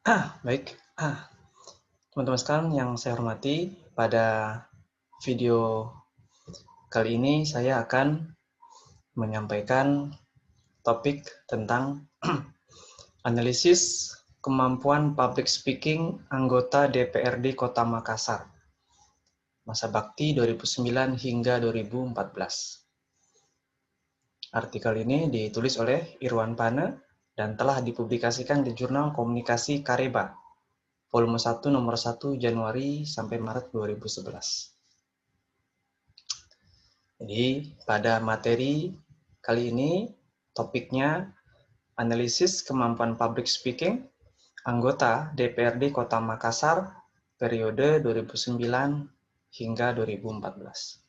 Baik, teman-teman sekalian yang saya hormati, pada video kali ini saya akan menyampaikan topik tentang analisis kemampuan public speaking anggota DPRD Kota Makassar, masa bakti 2009 hingga 2014. Artikel ini ditulis oleh Irwan Pane dan telah dipublikasikan di Jurnal Komunikasi Kareba, volume 1 nomor 1 Januari sampai Maret 2011. Jadi pada materi kali ini topiknya analisis kemampuan public speaking anggota DPRD Kota Makassar periode 2009 hingga 2014.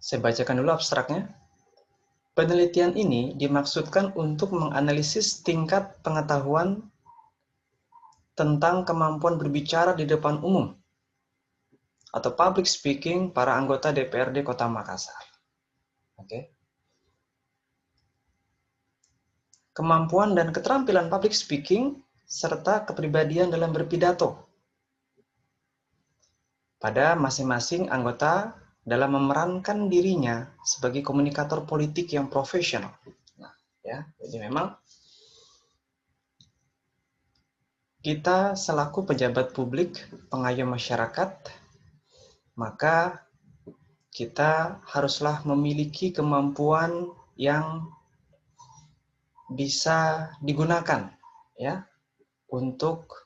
Saya bacakan dulu abstraknya. Penelitian ini dimaksudkan untuk menganalisis tingkat pengetahuan tentang kemampuan berbicara di depan umum atau public speaking para anggota DPRD Kota Makassar. Oke. Kemampuan dan keterampilan public speaking serta kepribadian dalam berpidato pada masing-masing anggota dalam memerankan dirinya sebagai komunikator politik yang profesional. Nah, ya, jadi memang kita selaku pejabat publik, pengayom masyarakat, maka kita haruslah memiliki kemampuan yang bisa digunakan ya untuk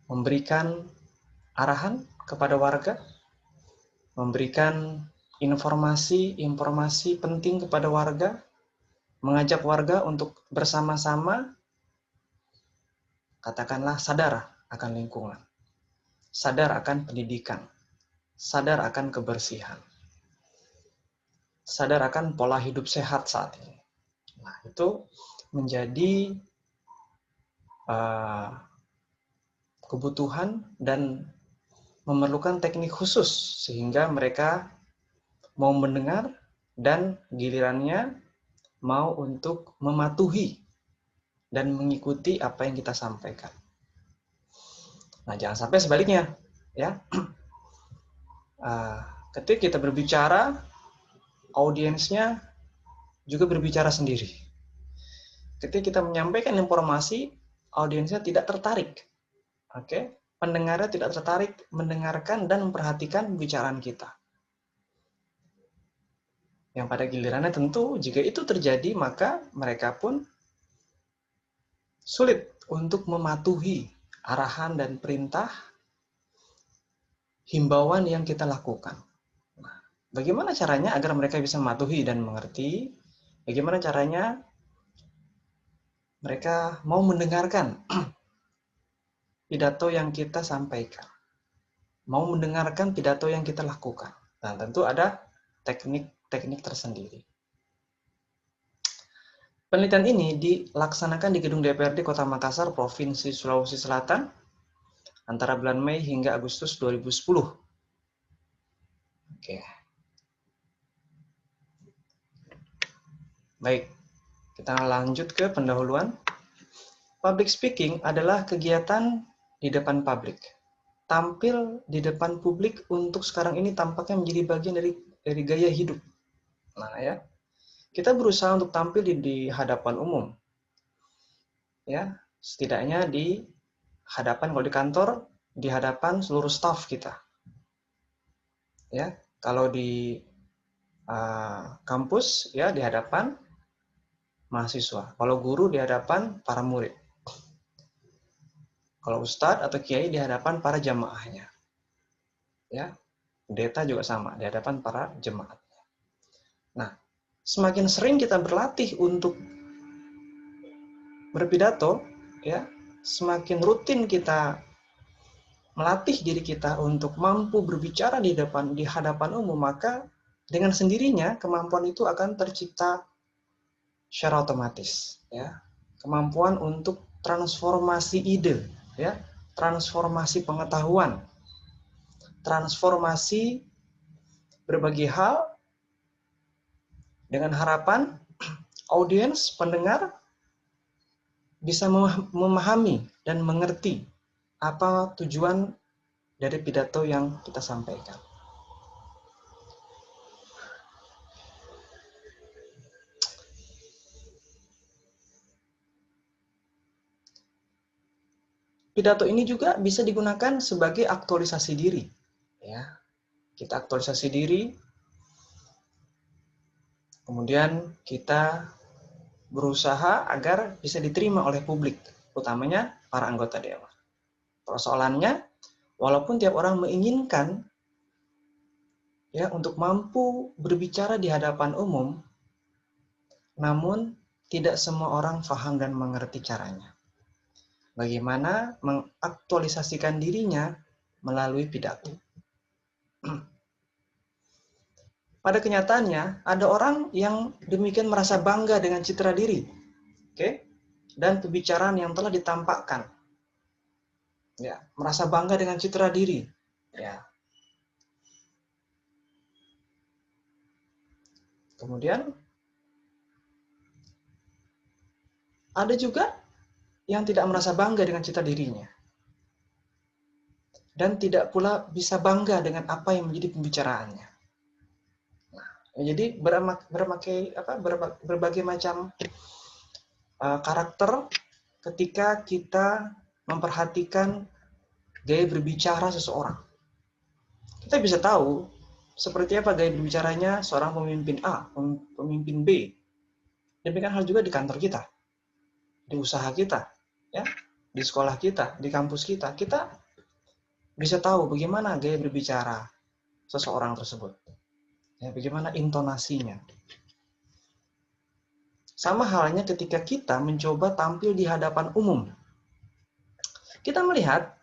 memberikan arahan kepada warga, memberikan informasi penting kepada warga, mengajak warga untuk bersama-sama, katakanlah sadar akan lingkungan, sadar akan pendidikan, sadar akan kebersihan, sadar akan pola hidup sehat saat ini. Nah, itu menjadi kebutuhan dan memerlukan teknik khusus sehingga mereka mau mendengar dan gilirannya mau untuk mematuhi dan mengikuti apa yang kita sampaikan. Nah, jangan sampai sebaliknya, ya. Ketika kita berbicara, audiensnya juga berbicara sendiri. Ketika kita menyampaikan informasi, audiensnya tidak tertarik. Oke, pendengarnya tidak tertarik mendengarkan dan memperhatikan pembicaraan kita. Yang pada gilirannya tentu jika itu terjadi maka mereka pun sulit untuk mematuhi arahan dan perintah himbauan yang kita lakukan. Nah, bagaimana caranya agar mereka bisa mematuhi dan mengerti? Bagaimana caranya mereka mau mendengarkan pidato yang kita sampaikan? Mau mendengarkan pidato yang kita lakukan? Nah, tentu ada teknik-teknik tersendiri. Penelitian ini dilaksanakan di gedung DPRD Kota Makassar, Provinsi Sulawesi Selatan, antara bulan Mei hingga Agustus 2010. Oke. Baik, kita lanjut ke pendahuluan. Public speaking adalah kegiatan di depan publik. Tampil di depan publik untuk sekarang ini tampaknya menjadi bagian dari gaya hidup. Nah, ya. Kita berusaha untuk tampil di hadapan umum. Ya, setidaknya di hadapan kalau di kantor, di hadapan seluruh staf kita. Ya, kalau di kampus ya di hadapan mahasiswa. Kalau guru di hadapan para murid. Kalau ustadz atau kiai di hadapan para jamaahnya. Ya, pendeta juga sama di hadapan para jemaat. Nah, semakin sering kita berlatih untuk berpidato, ya, semakin rutin kita melatih diri kita untuk mampu berbicara di hadapan umum, maka dengan sendirinya kemampuan itu akan tercipta secara otomatis, ya. Kemampuan untuk transformasi ide, ya, transformasi pengetahuan, transformasi berbagai hal Dengan harapan audiens, pendengar bisa memahami dan mengerti apa tujuan dari pidato yang kita sampaikan. Pidato ini juga bisa digunakan sebagai aktualisasi diri. Ya, kita aktualisasi diri, kemudian kita berusaha agar bisa diterima oleh publik, utamanya para anggota dewan. Persoalannya, walaupun tiap orang menginginkan ya untuk mampu berbicara di hadapan umum, namun tidak semua orang paham dan mengerti caranya. Bagaimana mengaktualisasikan dirinya melalui pidato. Pada kenyataannya, ada orang yang demikian merasa bangga dengan citra diri, dan pembicaraan yang telah ditampakkan. Ya, merasa bangga dengan citra diri. Ya. Kemudian ada juga yang tidak merasa bangga dengan citra dirinya. Dan tidak pula bisa bangga dengan apa yang menjadi pembicaraannya. Nah, jadi berbagai macam karakter ketika kita memperhatikan gaya berbicara seseorang. Kita bisa tahu seperti apa gaya berbicaranya seorang pemimpin A, pemimpin B. Demikian hal juga di kantor kita, di usaha kita, ya, di sekolah kita, di kampus kita. Kita bisa tahu bagaimana gaya berbicara seseorang tersebut. Ya, bagaimana intonasinya. Sama halnya ketika kita mencoba tampil di hadapan umum. Kita melihat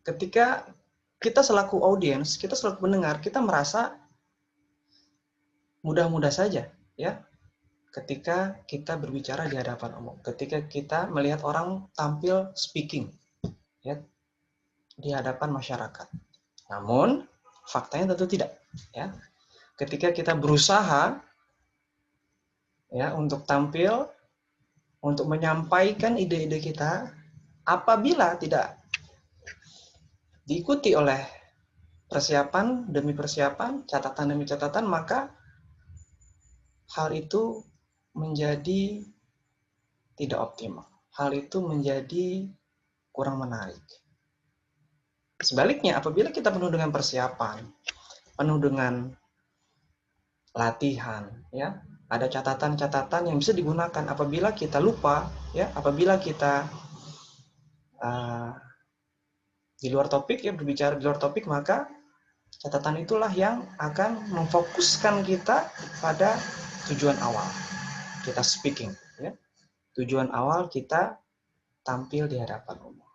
ketika kita selaku audiens, kita selaku pendengar, kita merasa mudah-mudah saja, ya, ketika kita berbicara di hadapan umum, ketika kita melihat orang tampil speaking, ya, di hadapan masyarakat. Namun faktanya tentu tidak, ya. Ketika kita berusaha, ya, untuk tampil, untuk menyampaikan ide-ide kita, apabila tidak diikuti oleh persiapan demi persiapan, catatan demi catatan, maka hal itu menjadi tidak optimal. Hal itu menjadi kurang menarik. Sebaliknya, apabila kita penuh dengan persiapan, penuh dengan latihan, ya, ada catatan-catatan yang bisa digunakan apabila kita lupa, ya, apabila kita di luar topik, ya, berbicara di luar topik, maka catatan itulah yang akan memfokuskan kita pada tujuan awal kita speaking, ya. Tujuan awal kita tampil di hadapan umum.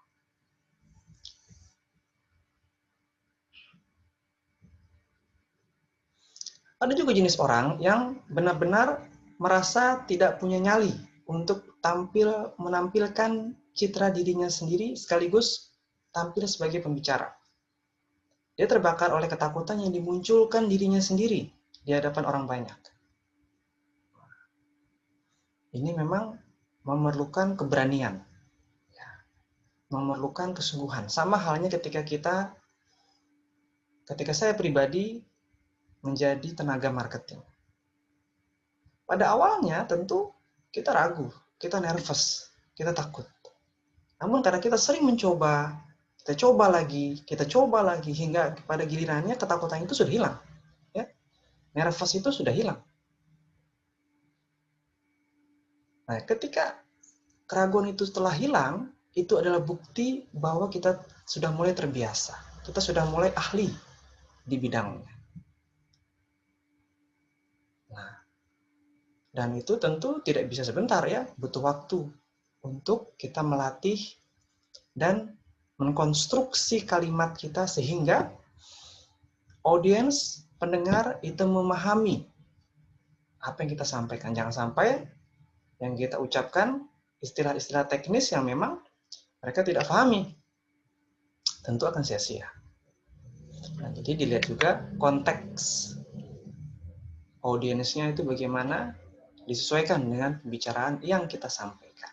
Ada juga jenis orang yang benar-benar merasa tidak punya nyali untuk menampilkan citra dirinya sendiri sekaligus tampil sebagai pembicara. Dia terbakar oleh ketakutan yang dimunculkan dirinya sendiri di hadapan orang banyak. Ini memang memerlukan keberanian, memerlukan kesungguhan. Sama halnya ketika saya pribadi menjadi tenaga marketing. Pada awalnya tentu kita ragu, kita nervous, kita takut. Namun karena kita sering mencoba, kita coba lagi, hingga pada gilirannya ketakutan itu sudah hilang. Ya. Nervous itu sudah hilang. Nah, ketika keraguan itu setelah hilang, itu adalah bukti bahwa kita sudah mulai terbiasa. Kita sudah mulai ahli di bidangnya. Nah, dan itu tentu tidak bisa sebentar, ya, butuh waktu untuk kita melatih dan mengkonstruksi kalimat kita sehingga audiens, pendengar itu memahami apa yang kita sampaikan. Jangan sampai yang kita ucapkan istilah-istilah teknis yang memang mereka tidak pahami. Tentu akan sia-sia. Nah, jadi dilihat juga konteks audiensnya itu bagaimana, disesuaikan dengan pembicaraan yang kita sampaikan.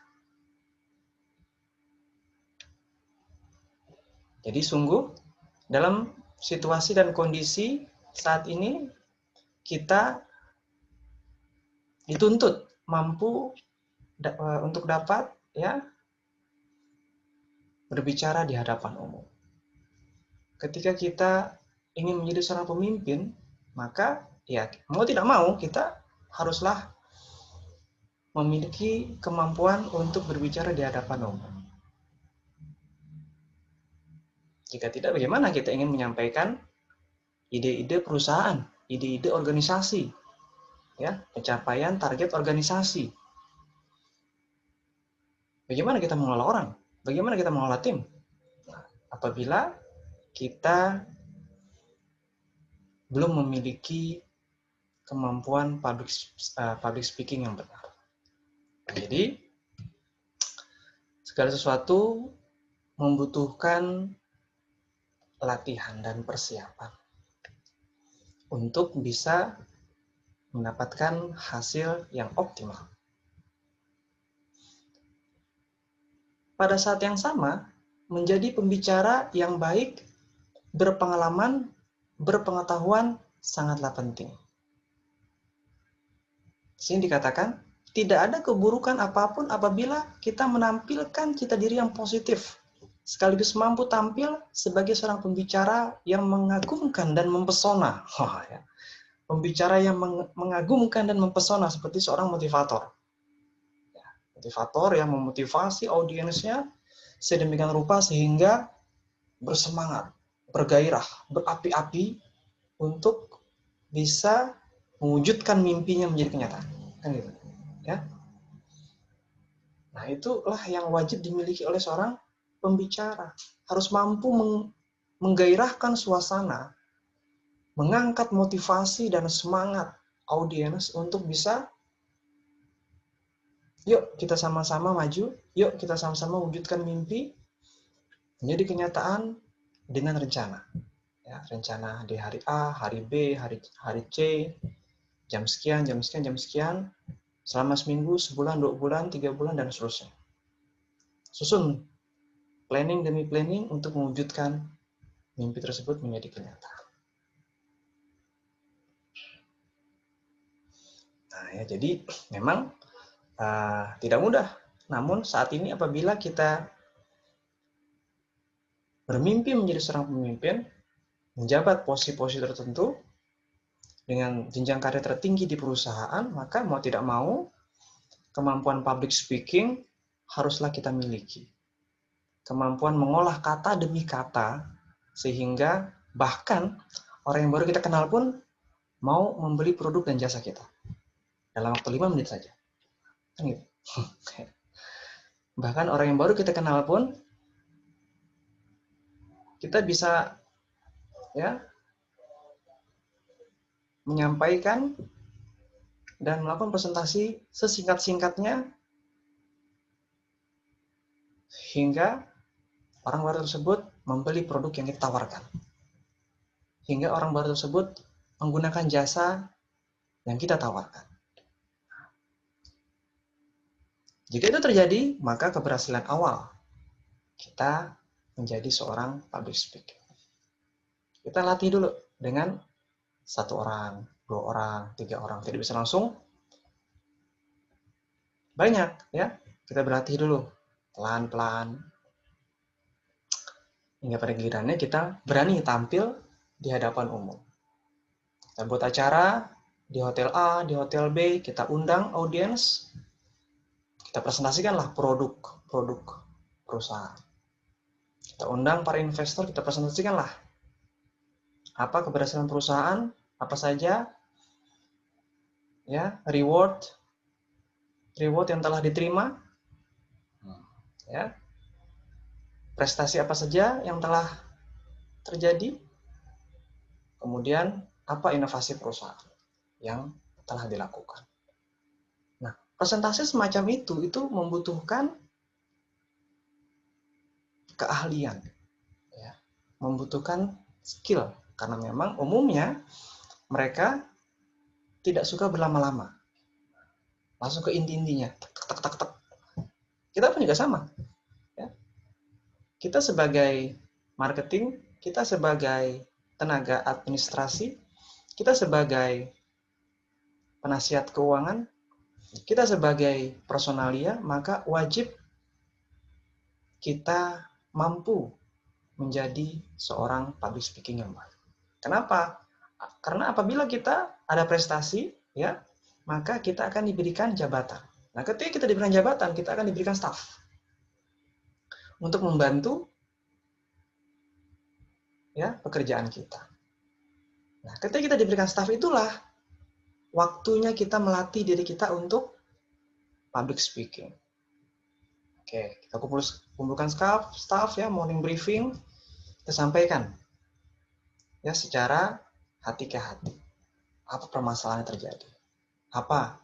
Jadi sungguh dalam situasi dan kondisi saat ini kita dituntut mampu untuk dapat ya berbicara di hadapan umum. Ketika kita ingin menjadi seorang pemimpin, maka ya mau tidak mau kita haruslah memiliki kemampuan untuk berbicara di hadapan umum. Jika tidak, bagaimana kita ingin menyampaikan ide-ide perusahaan, ide-ide organisasi, ya, pencapaian target organisasi. Bagaimana kita mengelola orang? Bagaimana kita mengelola tim? Nah, apabila kita belum memiliki kemampuan public speaking yang benar. Jadi, segala sesuatu membutuhkan latihan dan persiapan untuk bisa mendapatkan hasil yang optimal. Pada saat yang sama, menjadi pembicara yang baik, berpengalaman, berpengetahuan sangatlah penting. Sini dikatakan, tidak ada keburukan apapun apabila kita menampilkan cita diri yang positif, sekaligus mampu tampil sebagai seorang pembicara yang mengagumkan dan mempesona. Ya. Pembicara yang mengagumkan dan mempesona seperti seorang motivator. Ya, motivator yang memotivasi audiensnya sedemikian rupa sehingga bersemangat, bergairah, berapi-api untuk bisa mewujudkan mimpinya menjadi kenyataan. Kan gitu. Ya. Nah, itulah yang wajib dimiliki oleh seorang pembicara. Harus mampu menggairahkan suasana, mengangkat motivasi dan semangat audiens untuk bisa, yuk kita sama-sama maju, yuk kita sama-sama wujudkan mimpi menjadi kenyataan dengan rencana. Ya, rencana di hari A, hari B, hari C, jam sekian, selama seminggu, sebulan, 2 bulan, 3 bulan, dan seterusnya. Susun planning demi planning untuk mewujudkan mimpi tersebut menjadi kenyataan. Nah ya, jadi memang tidak mudah. Namun saat ini apabila kita bermimpi menjadi seorang pemimpin, menjabat posisi-posisi tertentu, dengan jenjang karir tertinggi di perusahaan, maka mau tidak mau, kemampuan public speaking haruslah kita miliki. Kemampuan mengolah kata demi kata, sehingga bahkan orang yang baru kita kenal pun mau membeli produk dan jasa kita. Dalam waktu 5 menit saja. Kan gitu. Bahkan orang yang baru kita kenal pun, kita bisa ya menyampaikan dan melakukan presentasi sesingkat-singkatnya hingga orang baru tersebut membeli produk yang kita tawarkan. Hingga orang baru tersebut menggunakan jasa yang kita tawarkan. Jika itu terjadi, maka keberhasilan awal kita menjadi seorang public speaker. Kita latih dulu dengan 1 orang, 2 orang, 3 orang. Tidak bisa langsung banyak, ya. Kita berlatih dulu pelan-pelan hingga pada gilirannya kita berani tampil di hadapan umum. Kita buat acara di hotel A, di hotel B, kita undang audiens, kita presentasikanlah produk perusahaan. Kita undang para investor, kita presentasikanlah apa keberhasilan perusahaan, apa saja ya reward yang telah diterima, ya prestasi apa saja yang telah terjadi, kemudian apa inovasi perusahaan yang telah dilakukan. Nah, presentasi semacam itu membutuhkan keahlian, ya, membutuhkan skill, karena memang umumnya mereka tidak suka berlama-lama. Langsung ke inti-intinya. Tak, tak, tak, tak. Kita pun juga sama. Ya. Kita sebagai marketing, kita sebagai tenaga administrasi, kita sebagai penasihat keuangan, kita sebagai personalia, maka wajib kita mampu menjadi seorang public speaking yang baik. Kenapa? Karena apabila kita ada prestasi, ya, maka kita akan diberikan jabatan. Nah, ketika kita diberikan jabatan, kita akan diberikan staff untuk membantu ya pekerjaan kita. Nah, ketika kita diberikan staff itulah waktunya kita melatih diri kita untuk public speaking. Oke, kita kumpulkan staff ya, morning briefing, kita sampaikan ya secara hati ke hati. Apa permasalahan yang terjadi? Apa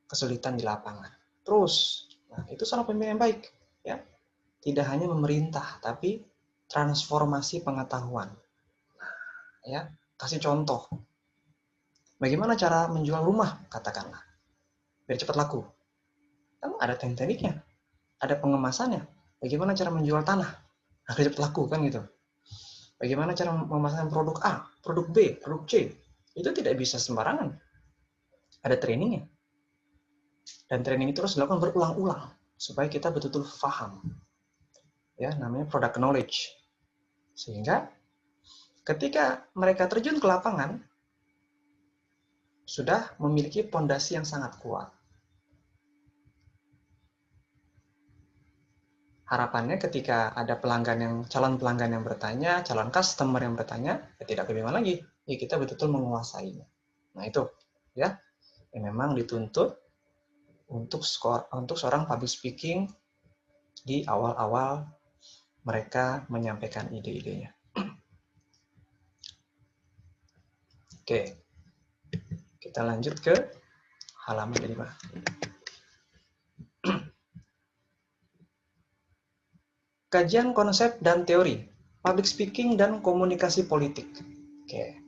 kesulitan di lapangan? Terus, nah, itu seorang pemimpin yang baik, ya. Tidak hanya memerintah, tapi transformasi pengetahuan. Ya, kasih contoh. Bagaimana cara menjual rumah, katakanlah, biar cepat laku? Kan ada tekniknya, ada pengemasannya. Bagaimana cara menjual tanah agar cepat laku, kan gitu. Bagaimana cara memasarkan produk A, produk B, produk C? Itu tidak bisa sembarangan. Ada trainingnya. Dan training itu harus dilakukan berulang-ulang supaya kita betul-betul paham. Ya, namanya product knowledge. Sehingga ketika mereka terjun ke lapangan sudah memiliki pondasi yang sangat kuat. Harapannya ketika ada calon pelanggan yang bertanya, calon customer yang bertanya, ya tidak kebingungan lagi. Ya kita betul-betul menguasainya. Nah itu ya yang memang dituntut untuk seorang public speaking di awal-awal mereka menyampaikan ide-idenya. Oke, kita lanjut ke halaman 5. Kajian konsep dan teori, public speaking dan komunikasi politik. Oke.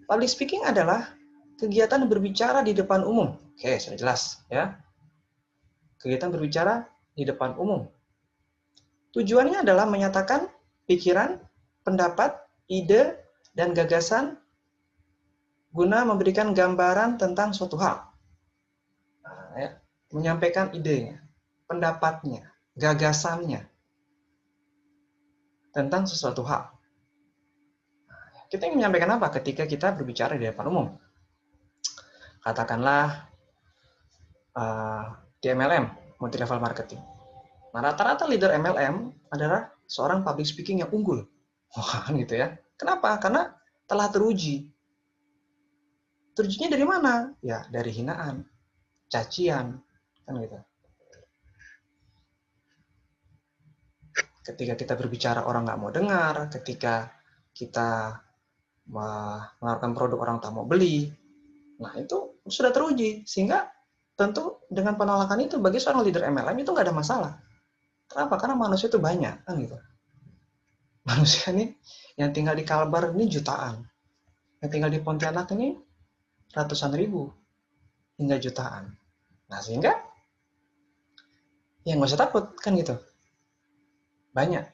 Public speaking adalah kegiatan berbicara di depan umum. Oke, sudah jelas ya. Kegiatan berbicara di depan umum. Tujuannya adalah menyatakan pikiran, pendapat, ide, dan gagasan guna memberikan gambaran tentang suatu hal. Nah, ya. Menyampaikan idenya, pendapatnya, gagasannya tentang sesuatu hal. Kita ingin menyampaikan apa ketika kita berbicara di depan umum? Katakanlah di MLM, multi-level marketing. Nah, rata-rata leader MLM adalah seorang public speaking yang unggul. Wah, gitu ya. Kenapa? Karena telah teruji. Terujinya dari mana? Ya, dari hinaan, cacian, kan gitu. Ketika kita berbicara orang nggak mau dengar, ketika kita mengeluarkan produk orang tak mau beli, nah itu sudah teruji. Sehingga tentu dengan penolakan itu bagi seorang leader MLM itu nggak ada masalah. Kenapa? Karena manusia itu banyak, kan gitu. Manusia ini yang tinggal di Kalbar ini jutaan, yang tinggal di Pontianak ini ratusan ribu hingga jutaan. Nah sehingga ya nggak usah takut, kan gitu. Banyak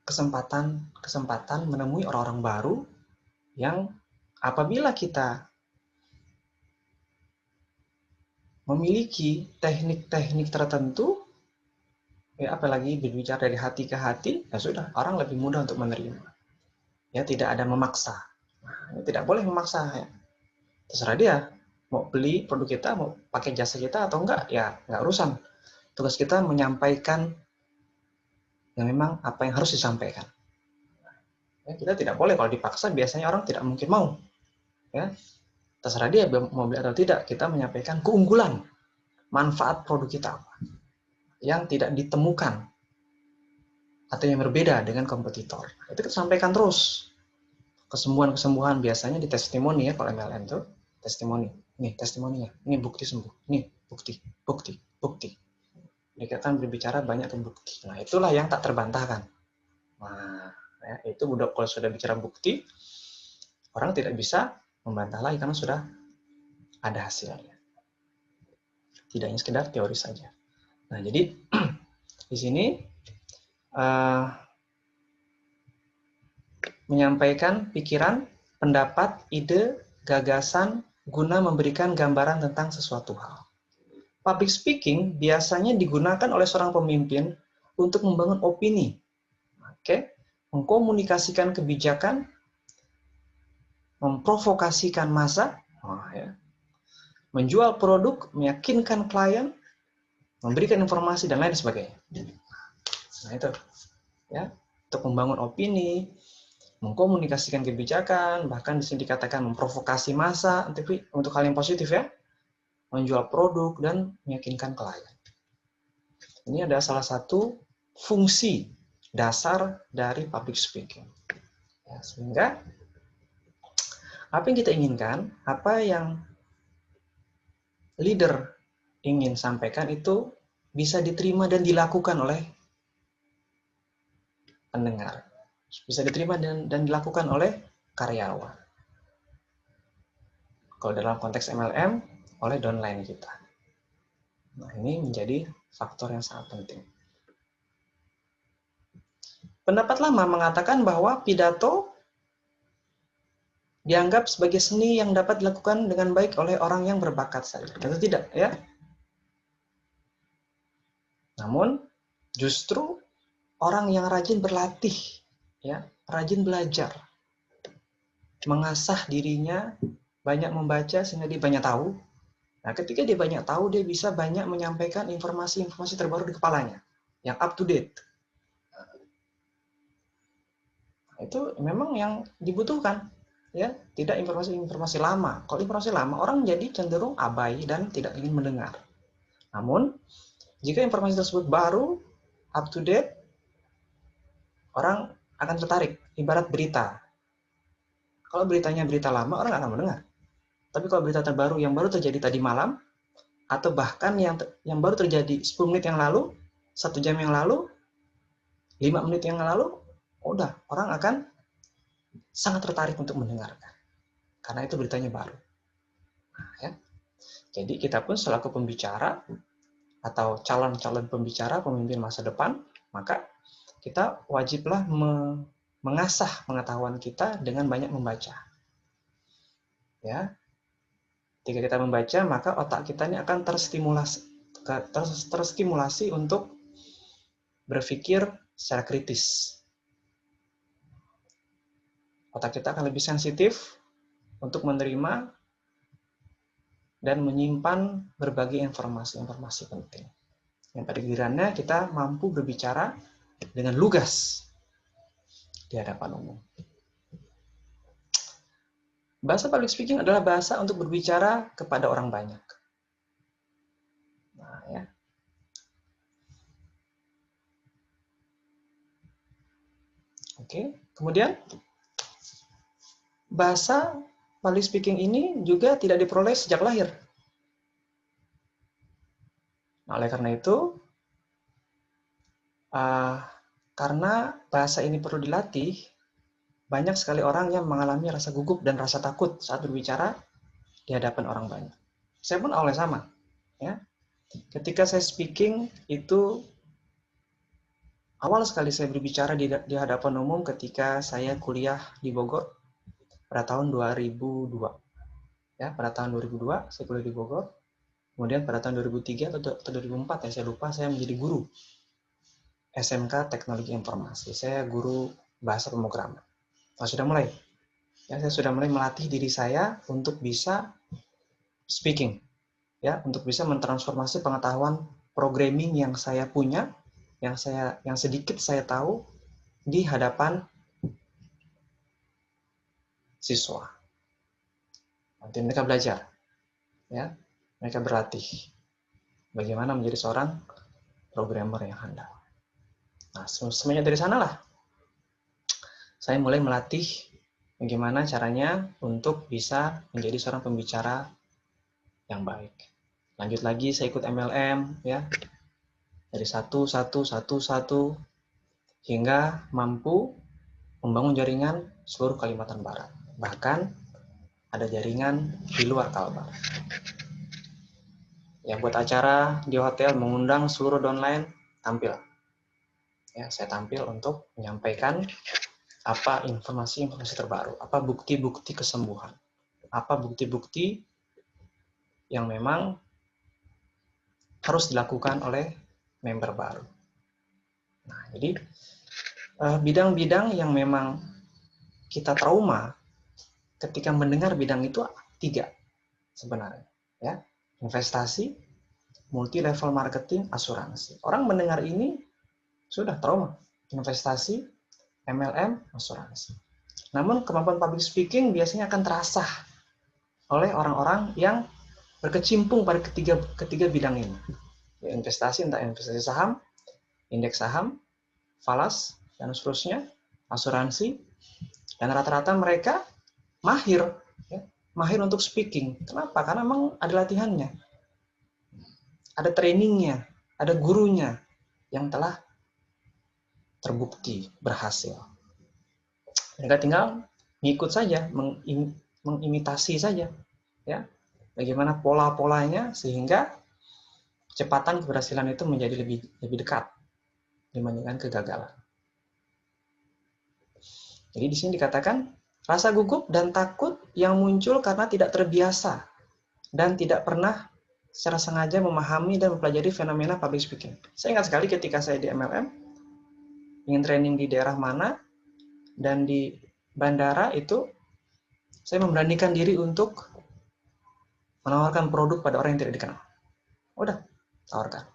kesempatan menemui orang-orang baru yang apabila kita memiliki teknik-teknik tertentu, ya apalagi berbicara dari hati ke hati, ya sudah, orang lebih mudah untuk menerima. Ya tidak ada memaksa. Nah, tidak boleh memaksa. Ya. Terserah dia mau beli produk kita, mau pakai jasa kita atau enggak, ya enggak urusan. Tugas kita menyampaikan yang memang apa yang harus disampaikan. Ya, kita tidak boleh kalau dipaksa, biasanya orang tidak mungkin mau. Ya, terserah dia mau beli atau tidak. Kita menyampaikan keunggulan, manfaat produk kita yang tidak ditemukan atau yang berbeda dengan kompetitor. Itu kita sampaikan terus. Kesembuhan-kesembuhan biasanya di testimoni ya, kalau MLM itu testimoni. Nih testimoninya, ini bukti sembuh, nih bukti. Jadi kita kan berbicara banyak tentang bukti. Nah itulah yang tak terbantahkan. Nah ya, itu kalau sudah bicara bukti, orang tidak bisa membantah lagi karena sudah ada hasilnya. Tidak hanya sekedar teori saja. Nah, jadi di sini menyampaikan pikiran, pendapat, ide, gagasan guna memberikan gambaran tentang sesuatu hal. Public speaking biasanya digunakan oleh seorang pemimpin untuk membangun opini, mengkomunikasikan kebijakan, memprovokasikan massa, menjual produk, meyakinkan klien, memberikan informasi dan lain sebagainya. Nah itu, ya, untuk membangun opini, mengkomunikasikan kebijakan, bahkan di sini dikatakan memprovokasi massa, tapi untuk hal yang positif ya, menjual produk dan meyakinkan klien. Ini adalah salah satu fungsi dasar dari public speaking. Ya, sehingga apa yang kita inginkan, apa yang leader ingin sampaikan itu bisa diterima dan dilakukan oleh pendengar. Bisa diterima dan dilakukan oleh karyawan. Kalau dalam konteks MLM, oleh downline kita. Nah, ini menjadi faktor yang sangat penting. Pendapat lama mengatakan bahwa pidato dianggap sebagai seni yang dapat dilakukan dengan baik oleh orang yang berbakat saja. Tentu tidak, ya. Namun, justru orang yang rajin berlatih, ya, rajin belajar, mengasah dirinya, banyak membaca sehingga dia banyak tahu. Nah, ketika dia banyak tahu, dia bisa banyak menyampaikan informasi-informasi terbaru di kepalanya, yang up to date. Itu memang yang dibutuhkan, ya, tidak informasi-informasi lama. Kalau informasi lama, orang jadi cenderung abai dan tidak ingin mendengar. Namun, jika informasi tersebut baru, up to date, orang akan tertarik, ibarat berita. Kalau beritanya berita lama, orang akan mendengar. Tapi kalau berita terbaru yang baru terjadi tadi malam, atau bahkan yang baru terjadi 10 menit yang lalu, 1 jam yang lalu, 5 menit yang lalu, udah, orang akan sangat tertarik untuk mendengarkan. Karena itu beritanya baru. Nah, ya. Jadi kita pun selaku pembicara, atau calon-calon pembicara, pemimpin masa depan, maka kita wajiblah mengasah pengetahuan kita dengan banyak membaca. Ya. Ketika kita membaca, maka otak kita ini akan terstimulasi untuk berpikir secara kritis. Otak kita akan lebih sensitif untuk menerima dan menyimpan berbagai informasi-informasi penting. Yang pada gilirannya kita mampu berbicara dengan lugas di hadapan umum. Bahasa public speaking adalah bahasa untuk berbicara kepada orang banyak. Nah, ya. Oke, kemudian bahasa public speaking ini juga tidak diperoleh sejak lahir. Nah, oleh karena itu, karena bahasa ini perlu dilatih, banyak sekali orang yang mengalami rasa gugup dan rasa takut saat berbicara di hadapan orang banyak. Saya pun awalnya sama, ya. Ketika saya speaking itu awal sekali saya berbicara di hadapan umum ketika saya kuliah di Bogor pada tahun 2002. Ya, pada tahun 2002 saya kuliah di Bogor. Kemudian pada tahun 2003 atau 2004 ya saya lupa, saya menjadi guru SMK Teknologi Informasi. Saya guru bahasa pemrograman. Nah, sudah mulai. Ya, saya sudah mulai melatih diri saya untuk bisa speaking. Ya, untuk bisa mentransformasi pengetahuan programming yang saya punya, yang sedikit saya tahu di hadapan siswa. Nanti mereka belajar. Ya, mereka berlatih bagaimana menjadi seorang programmer yang handal. Nah, semuanya dari sanalah saya mulai melatih bagaimana caranya untuk bisa menjadi seorang pembicara yang baik. Lanjut lagi saya ikut MLM, ya, dari satu hingga mampu membangun jaringan seluruh Kalimantan Barat. Bahkan ada jaringan di luar Kalbar. Ya, buat acara di hotel, mengundang seluruh downline, tampil. Ya, saya tampil untuk menyampaikan apa informasi-informasi terbaru, apa bukti-bukti kesembuhan, apa bukti-bukti yang memang harus dilakukan oleh member baru. Nah, jadi bidang-bidang yang memang kita trauma ketika mendengar bidang itu 3 sebenarnya, ya. Investasi, multi level marketing, asuransi. Orang mendengar ini sudah trauma. Investasi, MLM, asuransi. Namun kemampuan public speaking biasanya akan terasah oleh orang-orang yang berkecimpung pada ketiga bidang ini. Ya, investasi, entah investasi saham, indeks saham, falas, dan seterusnya, asuransi, dan rata-rata mereka mahir, ya, mahir untuk speaking. Kenapa? Karena memang ada latihannya, ada trainingnya, ada gurunya yang telah terbukti berhasil. Mereka tinggal mengikut saja, mengimitasi saja, ya, bagaimana pola-polanya sehingga kecepatan keberhasilan itu menjadi lebih dekat dibandingkan kegagalan. Jadi di sini dikatakan rasa gugup dan takut yang muncul karena tidak terbiasa dan tidak pernah secara sengaja memahami dan mempelajari fenomena public speaking. Saya ingat sekali ketika saya di MLM, ingin training di daerah mana, dan di bandara itu saya memberanikan diri untuk menawarkan produk pada orang yang tidak dikenal. Udah, tawarkan.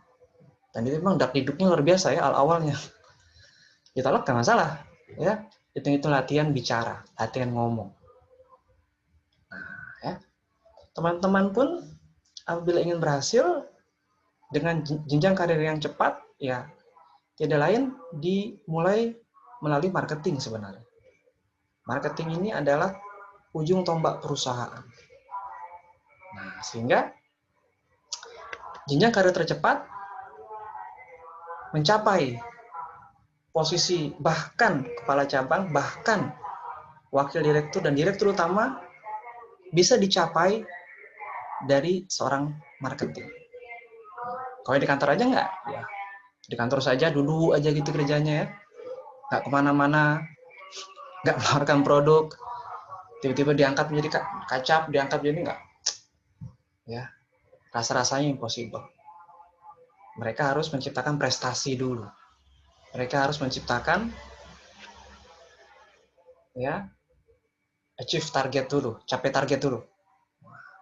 Dan itu memang dak-diduknya luar biasa ya awalnya. Ditolak gak masalah, ya. Itu latihan bicara, latihan ngomong. Nah, ya. Teman-teman pun apabila ingin berhasil dengan jenjang karir yang cepat, ya tidak lain dimulai melalui marketing sebenarnya. Marketing ini adalah ujung tombak perusahaan. Nah, sehingga jenjang karir tercepat mencapai posisi bahkan kepala cabang, bahkan wakil direktur dan direktur utama bisa dicapai dari seorang marketing. Kalau di kantor aja enggak, ya di kantor saja duduk aja gitu kerjanya ya, nggak kemana-mana, nggak menawarkan produk, tiba-tiba diangkat menjadi kacap, diangkat jadi enggak, ya rasa-rasanya impossible. Mereka harus menciptakan prestasi dulu, mereka harus menciptakan ya achieve target dulu, capai target dulu,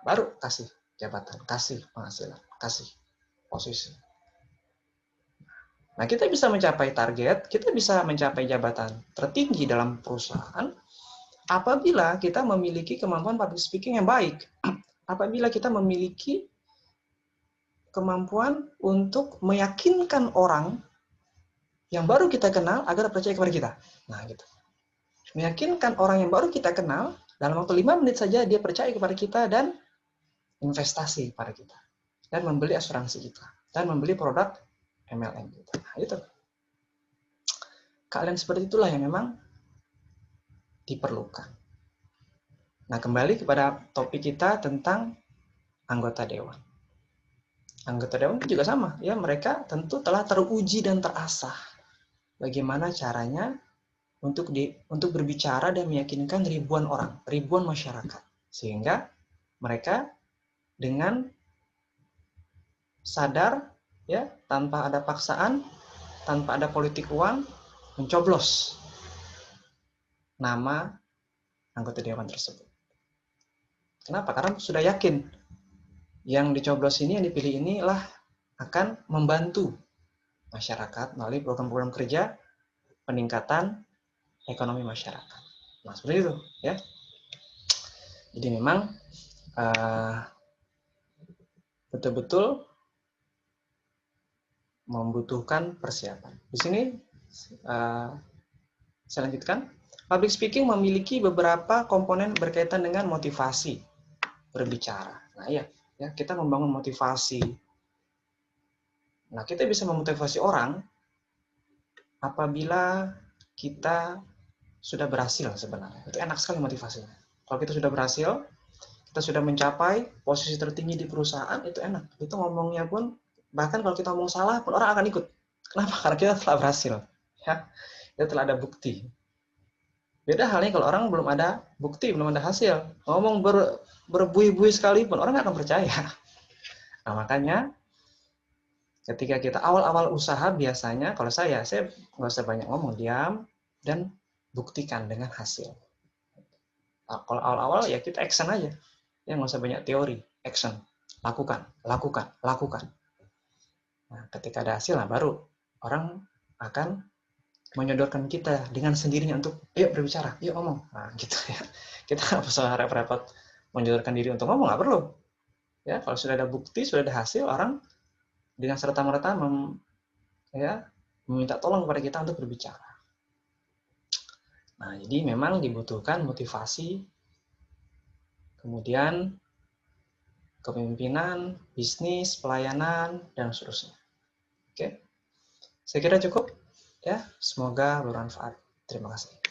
baru kasih jabatan, kasih penghasilan, kasih posisi. Nah, kita bisa mencapai target, kita bisa mencapai jabatan tertinggi dalam perusahaan apabila kita memiliki kemampuan public speaking yang baik. Apabila kita memiliki kemampuan untuk meyakinkan orang yang baru kita kenal agar percaya kepada kita. Nah, gitu. Meyakinkan orang yang baru kita kenal, dalam waktu 5 menit saja dia percaya kepada kita dan investasi pada kita. Dan membeli asuransi kita. Dan membeli produk MLM kita. Nah, itu. Keahlian seperti itulah yang memang diperlukan. Nah, kembali kepada topik kita tentang anggota dewan. Anggota dewan juga sama, ya mereka tentu telah teruji dan terasah bagaimana caranya untuk berbicara dan meyakinkan ribuan orang, ribuan masyarakat, sehingga mereka dengan sadar, ya tanpa ada paksaan, tanpa ada politik uang, mencoblos nama anggota dewan tersebut. Kenapa? Karena sudah yakin yang dicoblos ini, yang dipilih inilah akan membantu masyarakat melalui program-program kerja peningkatan ekonomi masyarakat. Nah, seperti itu, ya. Jadi memang betul-betul membutuhkan persiapan. Di sini saya lanjutkan. Public speaking memiliki beberapa komponen berkaitan dengan motivasi berbicara. Nah, ya kita membangun motivasi. Nah, kita bisa memotivasi orang apabila kita sudah berhasil sebenarnya. Itu enak sekali motivasinya. Kalau kita sudah berhasil, kita sudah mencapai posisi tertinggi di perusahaan, itu enak. Itu ngomongnya pun, bahkan kalau kita ngomong salah pun orang akan ikut. Kenapa? Karena kita telah berhasil. Ya, kita telah ada bukti. Beda halnya kalau orang belum ada bukti, belum ada hasil. Ngomong berbuih-buih sekalipun, orang nggak akan percaya. Nah, makanya ketika kita awal-awal usaha, biasanya kalau saya nggak usah banyak ngomong, diam dan buktikan dengan hasil. Nah, kalau awal-awal ya kita action aja, ya nggak usah banyak teori, action, lakukan, lakukan, lakukan. Nah, ketika ada hasil, nah baru orang akan menyodorkan kita dengan sendirinya untuk yuk berbicara, yuk ngomong. Nah, gitu ya. Kita nggak usah repot-repot menyodorkan diri untuk ngomong, nggak perlu. Ya, kalau sudah ada bukti, sudah ada hasil, orang dengan serta-merta meminta tolong kepada kita untuk berbicara. Nah, jadi memang dibutuhkan motivasi, kemudian kepemimpinan, bisnis, pelayanan, dan seterusnya. Oke, saya kira cukup. Ya, semoga bermanfaat. Terima kasih.